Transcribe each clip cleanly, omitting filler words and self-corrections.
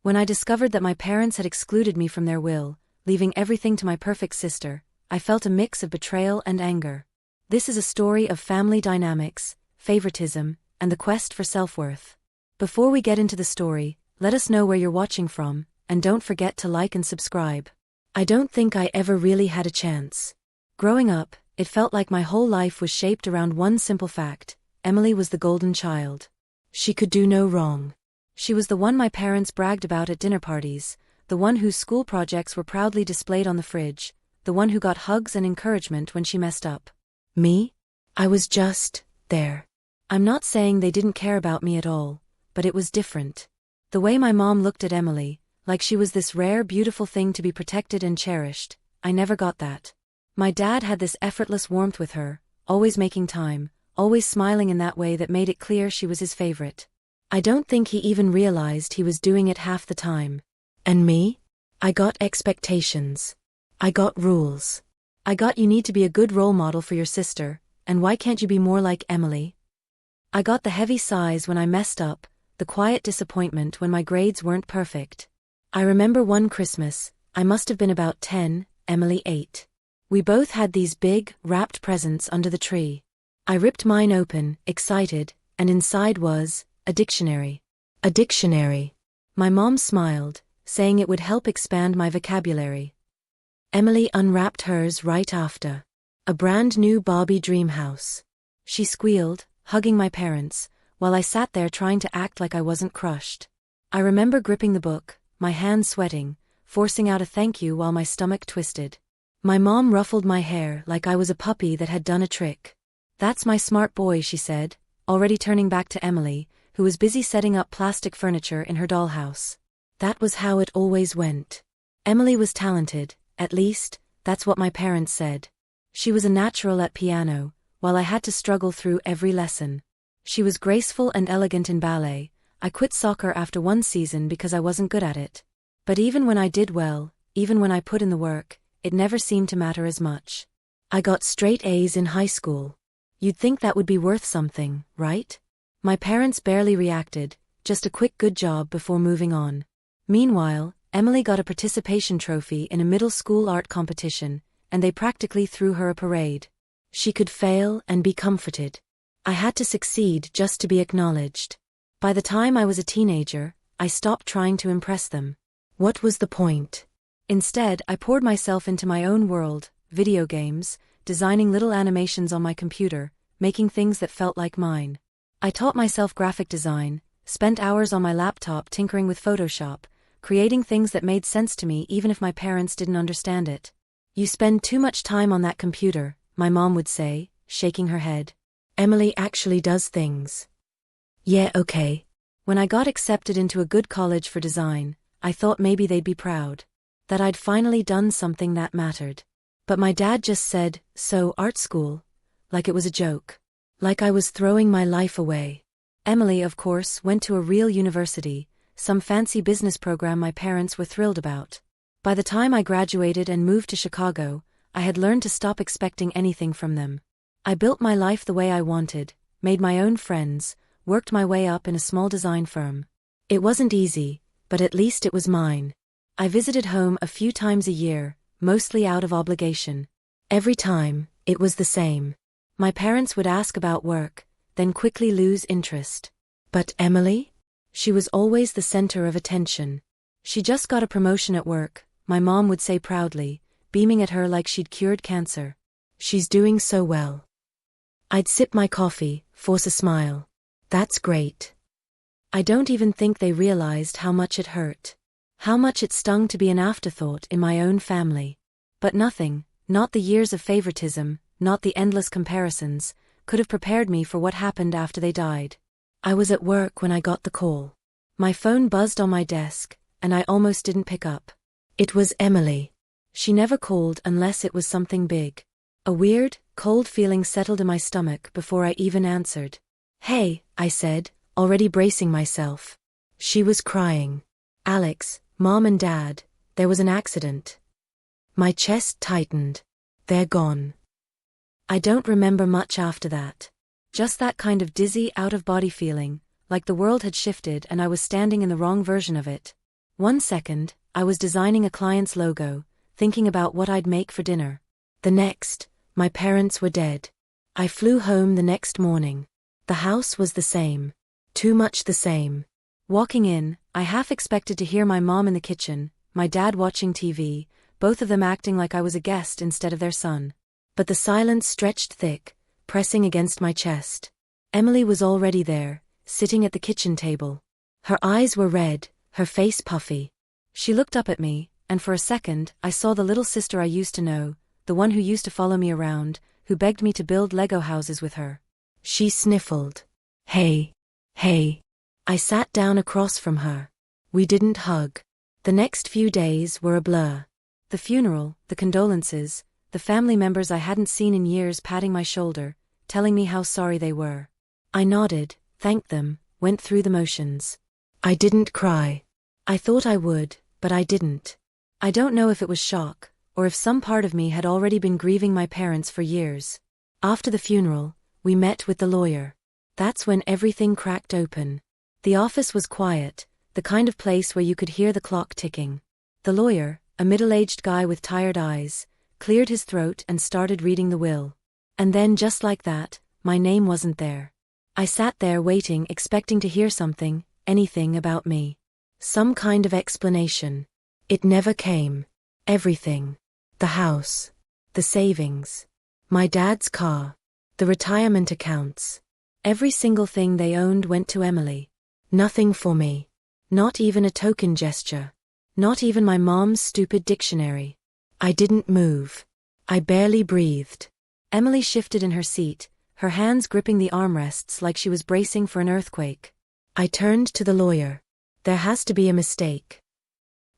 When I discovered that my parents had excluded me from their will, leaving everything to my perfect sister, I felt a mix of betrayal and anger. This is a story of family dynamics, favoritism, and the quest for self-worth. Before we get into the story, let us know where you're watching from, and don't forget to like and subscribe. I don't think I ever really had a chance. Growing up, it felt like my whole life was shaped around one simple fact: Emily was the golden child. She could do no wrong. She was the one my parents bragged about at dinner parties, the one whose school projects were proudly displayed on the fridge, the one who got hugs and encouragement when she messed up. Me? I was just there. I'm not saying they didn't care about me at all, but it was different. The way my mom looked at Emily, like she was this rare, beautiful thing to be protected and cherished, I never got that. My dad had this effortless warmth with her, always making time, always smiling in that way that made it clear she was his favorite. I don't think he even realized he was doing it half the time. And me? I got expectations. I got rules. I got you need to be a good role model for your sister, and why can't you be more like Emily? I got the heavy sighs when I messed up, the quiet disappointment when my grades weren't perfect. I remember one Christmas, I must have been about 10, Emily 8. We both had these big, wrapped presents under the tree. I ripped mine open, excited, and inside was a dictionary. A dictionary. My mom smiled, saying it would help expand my vocabulary. Emily unwrapped hers right after. A brand new Barbie dream house. She squealed, hugging my parents, while I sat there trying to act like I wasn't crushed. I remember gripping the book, my hands sweating, forcing out a thank you while my stomach twisted. My mom ruffled my hair like I was a puppy that had done a trick. "That's my smart boy," she said, already turning back to Emily, who was busy setting up plastic furniture in her dollhouse. That was how it always went. Emily was talented, at least, that's what my parents said. She was a natural at piano, while I had to struggle through every lesson. She was graceful and elegant in ballet. I quit soccer after one season because I wasn't good at it. But even when I did well, even when I put in the work, it never seemed to matter as much. I got straight A's in high school. You'd think that would be worth something, right? My parents barely reacted, just a quick good job before moving on. Meanwhile, Emily got a participation trophy in a middle school art competition, and they practically threw her a parade. She could fail and be comforted. I had to succeed just to be acknowledged. By the time I was a teenager, I stopped trying to impress them. What was the point? Instead, I poured myself into my own world, video games, designing little animations on my computer, making things that felt like mine. I taught myself graphic design, spent hours on my laptop tinkering with Photoshop, creating things that made sense to me even if my parents didn't understand it. "You spend too much time on that computer," my mom would say, shaking her head. "Emily actually does things." Yeah, okay. When I got accepted into a good college for design, I thought maybe they'd be proud. That I'd finally done something that mattered. But my dad just said, "So, art school?" Like it was a joke. Like I was throwing my life away. Emily, of course, went to a real university, some fancy business program my parents were thrilled about. By the time I graduated and moved to Chicago, I had learned to stop expecting anything from them. I built my life the way I wanted, made my own friends, worked my way up in a small design firm. It wasn't easy, but at least it was mine. I visited home a few times a year, mostly out of obligation. Every time, it was the same. My parents would ask about work, then quickly lose interest. But Emily? She was always the center of attention. "She just got a promotion at work," my mom would say proudly, beaming at her like she'd cured cancer. "She's doing so well." I'd sip my coffee, force a smile. "That's great." I don't even think they realized how much it hurt. How much it stung to be an afterthought in my own family. But nothing, not the years of favoritism, not the endless comparisons, could have prepared me for what happened after they died. I was at work when I got the call. My phone buzzed on my desk, and I almost didn't pick up. It was Emily. She never called unless it was something big. A weird, cold feeling settled in my stomach before I even answered. "Hey," I said, already bracing myself. She was crying. "Alex, Mom and Dad, there was an accident." My chest tightened. "They're gone." I don't remember much after that. Just that kind of dizzy, out-of-body feeling, like the world had shifted and I was standing in the wrong version of it. One second, I was designing a client's logo, thinking about what I'd make for dinner. The next, my parents were dead. I flew home the next morning. The house was the same. Too much the same. Walking in, I half expected to hear my mom in the kitchen, my dad watching TV, both of them acting like I was a guest instead of their son. But the silence stretched thick, pressing against my chest. Emily was already there, sitting at the kitchen table. Her eyes were red, her face puffy. She looked up at me, and for a second, I saw the little sister I used to know, the one who used to follow me around, who begged me to build Lego houses with her. She sniffled. Hey. I sat down across from her. We didn't hug. The next few days were a blur. The funeral, the condolences, the family members I hadn't seen in years patting my shoulder, telling me how sorry they were. I nodded, thanked them, went through the motions. I didn't cry. I thought I would, but I didn't. I don't know if it was shock, or if some part of me had already been grieving my parents for years. After the funeral, we met with the lawyer. That's when everything cracked open. The office was quiet, the kind of place where you could hear the clock ticking. The lawyer, a middle-aged guy with tired eyes, cleared his throat and started reading the will. And then just like that, my name wasn't there. I sat there waiting, expecting to hear something, anything about me. Some kind of explanation. It never came. Everything. The house. The savings. My dad's car. The retirement accounts. Every single thing they owned went to Emily. Nothing for me. Not even a token gesture. Not even my mom's stupid dictionary. I didn't move. I barely breathed. Emily shifted in her seat, her hands gripping the armrests like she was bracing for an earthquake. I turned to the lawyer. There has to be a mistake.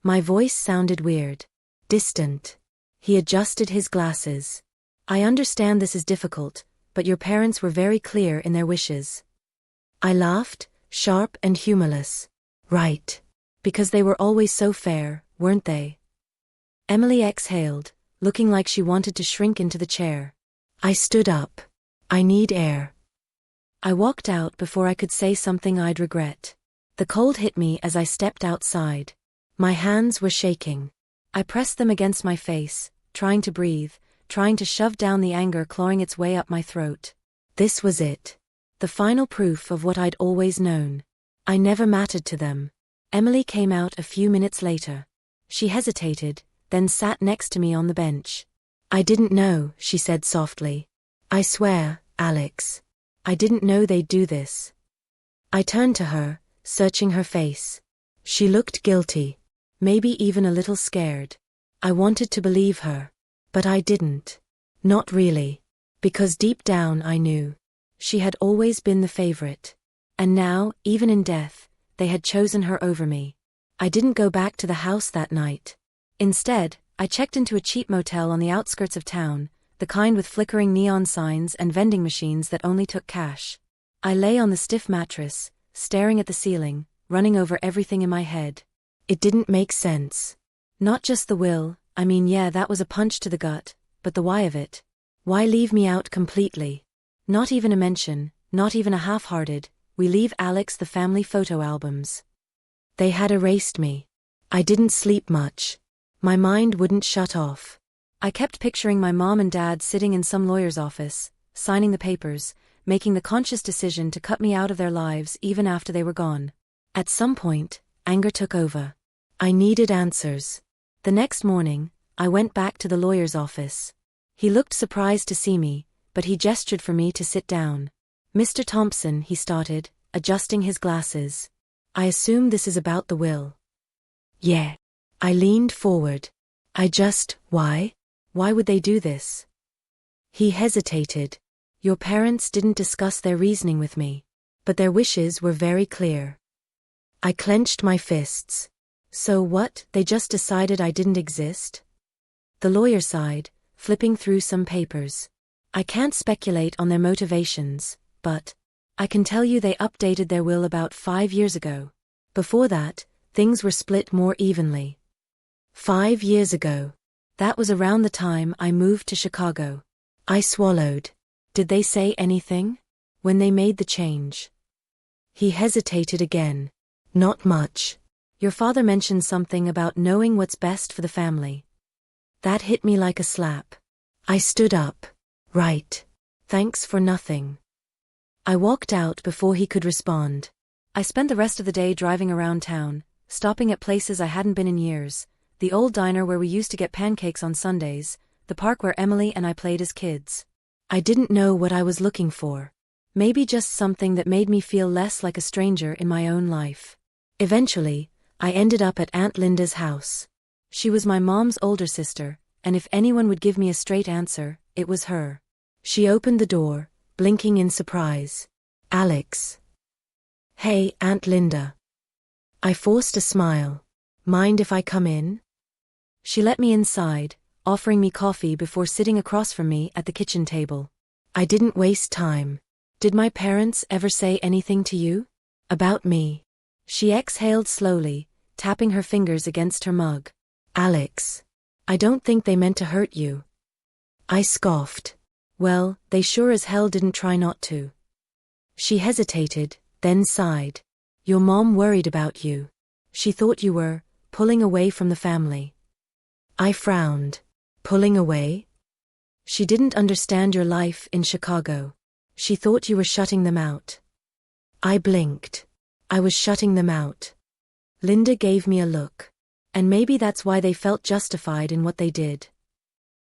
My voice sounded weird. Distant. He adjusted his glasses. I understand this is difficult, but your parents were very clear in their wishes. I laughed, sharp and humorless. Right. Because they were always so fair, weren't they? Emily exhaled, looking like she wanted to shrink into the chair. I stood up. I need air. I walked out before I could say something I'd regret. The cold hit me as I stepped outside. My hands were shaking. I pressed them against my face, trying to breathe, trying to shove down the anger clawing its way up my throat. This was it. The final proof of what I'd always known. I never mattered to them. Emily came out a few minutes later. She hesitated, then sat next to me on the bench. I didn't know, she said softly. I swear, Alex. I didn't know they'd do this. I turned to her, searching her face. She looked guilty. Maybe even a little scared. I wanted to believe her. But I didn't. Not really. Because deep down I knew. She had always been the favorite. And now, even in death, they had chosen her over me. I didn't go back to the house that night. Instead, I checked into a cheap motel on the outskirts of town, the kind with flickering neon signs and vending machines that only took cash. I lay on the stiff mattress, staring at the ceiling, running over everything in my head. It didn't make sense. Not just the will, I mean yeah, that was a punch to the gut, but the why of it. Why leave me out completely? Not even a mention, not even a half-hearted, we leave Alex the family photo albums. They had erased me. I didn't sleep much. My mind wouldn't shut off. I kept picturing my mom and dad sitting in some lawyer's office, signing the papers, making the conscious decision to cut me out of their lives even after they were gone. At some point, anger took over. I needed answers. The next morning, I went back to the lawyer's office. He looked surprised to see me, but he gestured for me to sit down. Mr. Thompson, he started, adjusting his glasses. I assume this is about the will. Yeah. I leaned forward. Why? Why would they do this? He hesitated. Your parents didn't discuss their reasoning with me, but their wishes were very clear. I clenched my fists. So what, they just decided I didn't exist? The lawyer sighed, flipping through some papers. I can't speculate on their motivations, but I can tell you they updated their will about 5 years ago. Before that, things were split more evenly. 5 years ago. That was around the time I moved to Chicago. I swallowed. Did they say anything? When they made the change? He hesitated again. Not much. Your father mentioned something about knowing what's best for the family. That hit me like a slap. I stood up. Right. Thanks for nothing. I walked out before he could respond. I spent the rest of the day driving around town, stopping at places I hadn't been in years, the old diner where we used to get pancakes on Sundays, the park where Emily and I played as kids. I didn't know what I was looking for. Maybe just something that made me feel less like a stranger in my own life. Eventually, I ended up at Aunt Linda's house. She was my mom's older sister, and if anyone would give me a straight answer, it was her. She opened the door, blinking in surprise. Alex. Hey, Aunt Linda. I forced a smile. Mind if I come in? She let me inside, offering me coffee before sitting across from me at the kitchen table. I didn't waste time. Did my parents ever say anything to you? About me? She exhaled slowly, tapping her fingers against her mug. Alex. I don't think they meant to hurt you. I scoffed. Well, they sure as hell didn't try not to. She hesitated, then sighed. Your mom worried about you. She thought you were pulling away from the family. I frowned. Pulling away? She didn't understand your life in Chicago. She thought you were shutting them out. I blinked. I was shutting them out. Linda gave me a look. And maybe that's why they felt justified in what they did.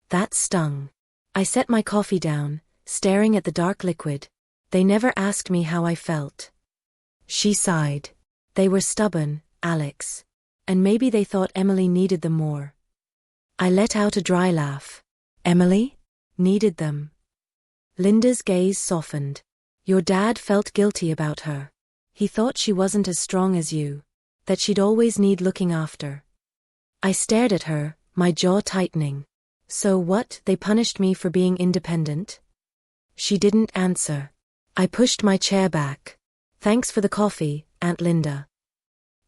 That stung. I set my coffee down, staring at the dark liquid. They never asked me how I felt. She sighed. They were stubborn, Alex. And maybe they thought Emily needed them more. I let out a dry laugh. Emily? Needed them. Linda's gaze softened. Your dad felt guilty about her. He thought she wasn't as strong as you. That she'd always need looking after. I stared at her, my jaw tightening. So what, they punished me for being independent? She didn't answer. I pushed my chair back. Thanks for the coffee, Aunt Linda.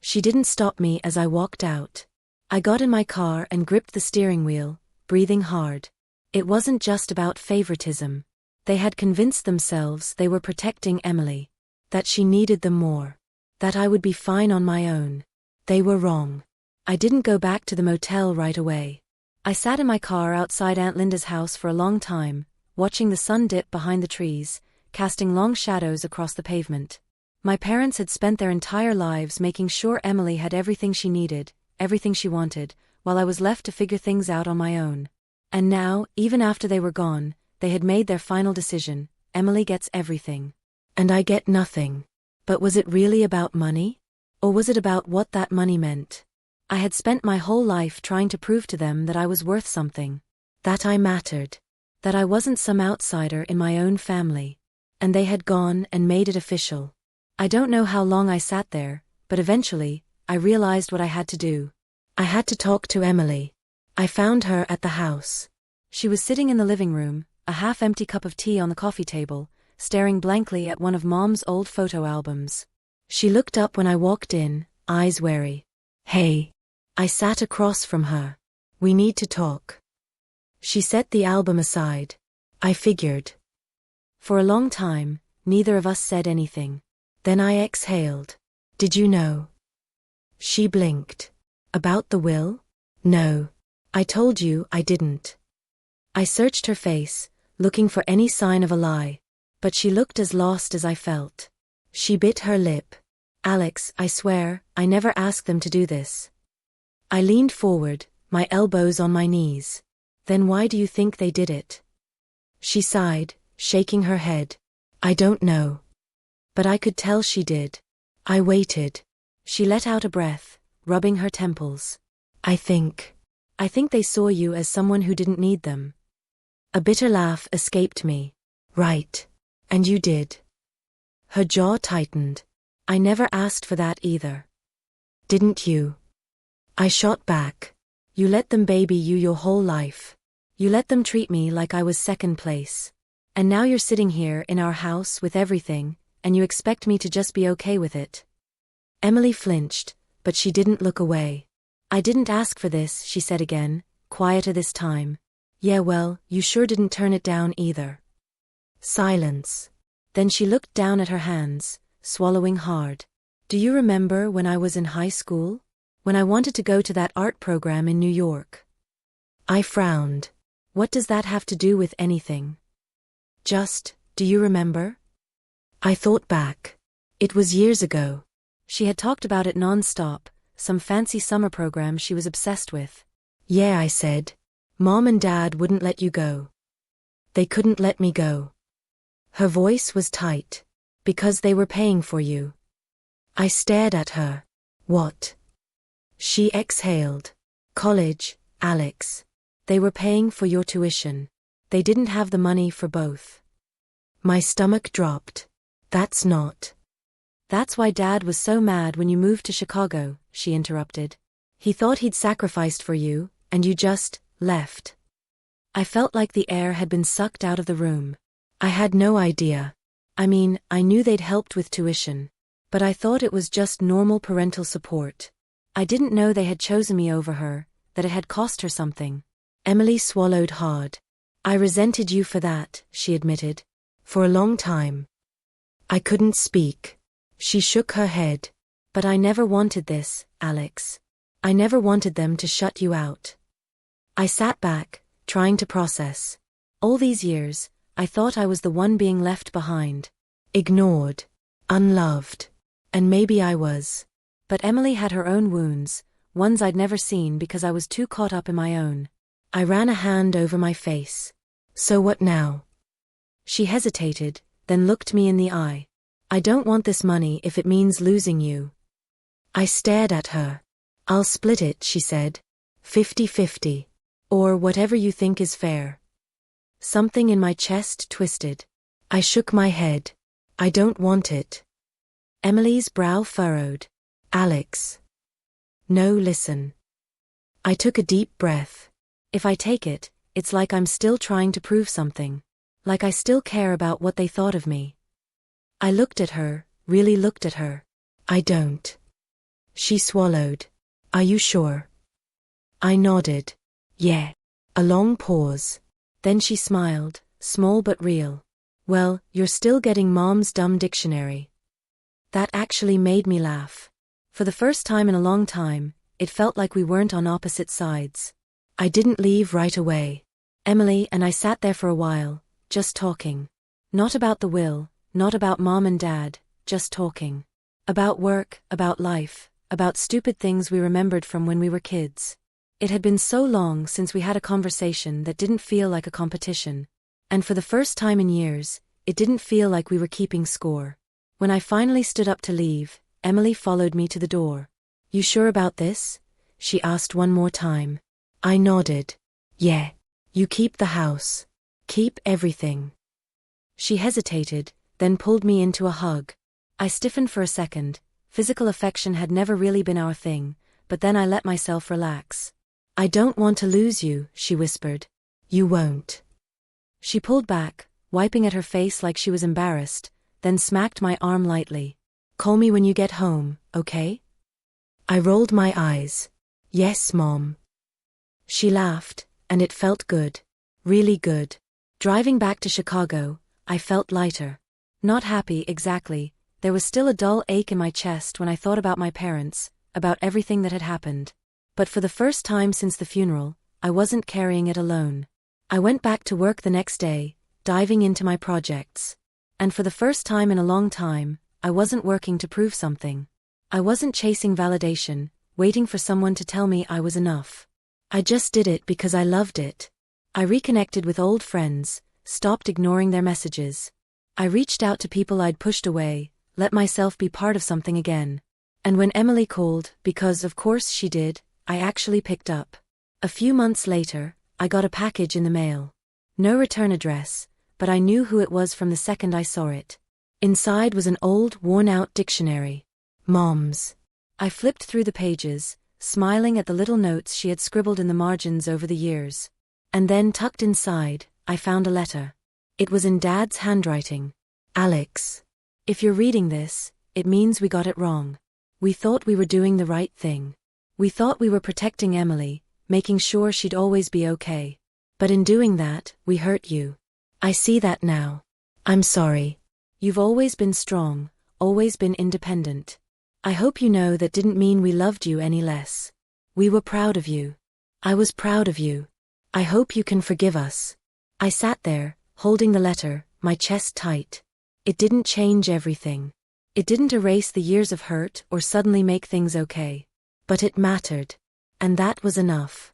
She didn't stop me as I walked out. I got in my car and gripped the steering wheel, breathing hard. It wasn't just about favoritism. They had convinced themselves they were protecting Emily. That she needed them more. That I would be fine on my own. They were wrong. I didn't go back to the motel right away. I sat in my car outside Aunt Linda's house for a long time, watching the sun dip behind the trees, casting long shadows across the pavement. My parents had spent their entire lives making sure Emily had everything she needed, everything she wanted, while I was left to figure things out on my own. And now, even after they were gone, they had made their final decision. Emily gets everything. And I get nothing. But was it really about money? Or was it about what that money meant? I had spent my whole life trying to prove to them that I was worth something. That I mattered. That I wasn't some outsider in my own family. And they had gone and made it official. I don't know how long I sat there, but eventually, I realized what I had to do. I had to talk to Emily. I found her at the house. She was sitting in the living room, a half-empty cup of tea on the coffee table, staring blankly at one of Mom's old photo albums. She looked up when I walked in, eyes wary. Hey. I sat across from her. We need to talk. She set the album aside. I figured. For a long time, neither of us said anything. Then I exhaled. Did you know? She blinked. About the will? No. I told you I didn't. I searched her face, looking for any sign of a lie. But she looked as lost as I felt. She bit her lip. Alex, I swear, I never asked them to do this. I leaned forward, my elbows on my knees. Then why do you think they did it? She sighed, shaking her head. I don't know. But I could tell she did. I waited. She let out a breath, rubbing her temples. I think they saw you as someone who didn't need them. A bitter laugh escaped me. Right. And you did. Her jaw tightened. I never asked for that either. Didn't you? I shot back. You let them baby you your whole life. You let them treat me like I was second place. And now you're sitting here in our house with everything, and you expect me to just be okay with it. Emily flinched, but she didn't look away. I didn't ask for this, she said again, quieter this time. Yeah, well, you sure didn't turn it down either. Silence. Then she looked down at her hands, swallowing hard. Do you remember when I was in high school? When I wanted to go to that art program in New York. I frowned. What does that have to do with anything? Just, do you remember? I thought back. It was years ago. She had talked about it non-stop, some fancy summer program she was obsessed with. Yeah, I said. Mom and Dad wouldn't let you go. They couldn't let me go. Her voice was tight. Because they were paying for you. I stared at her. What? She exhaled. College, Alex. They were paying for your tuition. They didn't have the money for both. My stomach dropped. That's not. That's why Dad was so mad when you moved to Chicago, she interrupted. He thought he'd sacrificed for you, and you just left. I felt like the air had been sucked out of the room. I had no idea. I mean, I knew they'd helped with tuition. But I thought it was just normal parental support. I didn't know they had chosen me over her, that it had cost her something. Emily swallowed hard. I resented you for that, she admitted. For a long time. I couldn't speak. She shook her head. But I never wanted this, Alex. I never wanted them to shut you out. I sat back, trying to process. All these years, I thought I was the one being left behind. Ignored. Unloved. And maybe I was. But Emily had her own wounds, ones I'd never seen because I was too caught up in my own. I ran a hand over my face. So what now? She hesitated, then looked me in the eye. I don't want this money if it means losing you. I stared at her. I'll split it, she said. 50-50. Or whatever you think is fair. Something in my chest twisted. I shook my head. I don't want it. Emily's brow furrowed. Alex. No, listen. I took a deep breath. If I take it, it's like I'm still trying to prove something. Like I still care about what they thought of me. I looked at her, really looked at her. I don't. She swallowed. Are you sure? I nodded. Yeah. A long pause. Then she smiled, small but real. Well, you're still getting Mom's dumb dictionary. That actually made me laugh. For the first time in a long time, it felt like we weren't on opposite sides. I didn't leave right away. Emily and I sat there for a while, just talking. Not about the will, not about Mom and Dad, just talking. About work, about life, about stupid things we remembered from when we were kids. It had been so long since we had a conversation that didn't feel like a competition. And for the first time in years, it didn't feel like we were keeping score. When I finally stood up to leave, Emily followed me to the door. You sure about this? She asked one more time. I nodded. Yeah. You keep the house. Keep everything. She hesitated, then pulled me into a hug. I stiffened for a second. Physical affection had never really been our thing, but then I let myself relax. I don't want to lose you, she whispered. You won't. She pulled back, wiping at her face like she was embarrassed, then smacked my arm lightly. Call me when you get home, okay? I rolled my eyes. Yes, Mom. She laughed, and it felt good. Really good. Driving back to Chicago, I felt lighter. Not happy exactly, there was still a dull ache in my chest when I thought about my parents, about everything that had happened. But for the first time since the funeral, I wasn't carrying it alone. I went back to work the next day, diving into my projects. And for the first time in a long time, I wasn't working to prove something. I wasn't chasing validation, waiting for someone to tell me I was enough. I just did it because I loved it. I reconnected with old friends, stopped ignoring their messages. I reached out to people I'd pushed away, let myself be part of something again. And when Emily called, because of course she did, I actually picked up. A few months later, I got a package in the mail. No return address, but I knew who it was from the second I saw it. Inside was an old, worn-out dictionary. Mom's. I flipped through the pages, smiling at the little notes she had scribbled in the margins over the years. And then tucked inside, I found a letter. It was in Dad's handwriting. Alex. If you're reading this, it means we got it wrong. We thought we were doing the right thing. We thought we were protecting Emily, making sure she'd always be okay. But in doing that, we hurt you. I see that now. I'm sorry. You've always been strong, always been independent. I hope you know that didn't mean we loved you any less. We were proud of you. I was proud of you. I hope you can forgive us. I sat there, holding the letter, my chest tight. It didn't change everything. It didn't erase the years of hurt or suddenly make things okay. But it mattered. And that was enough.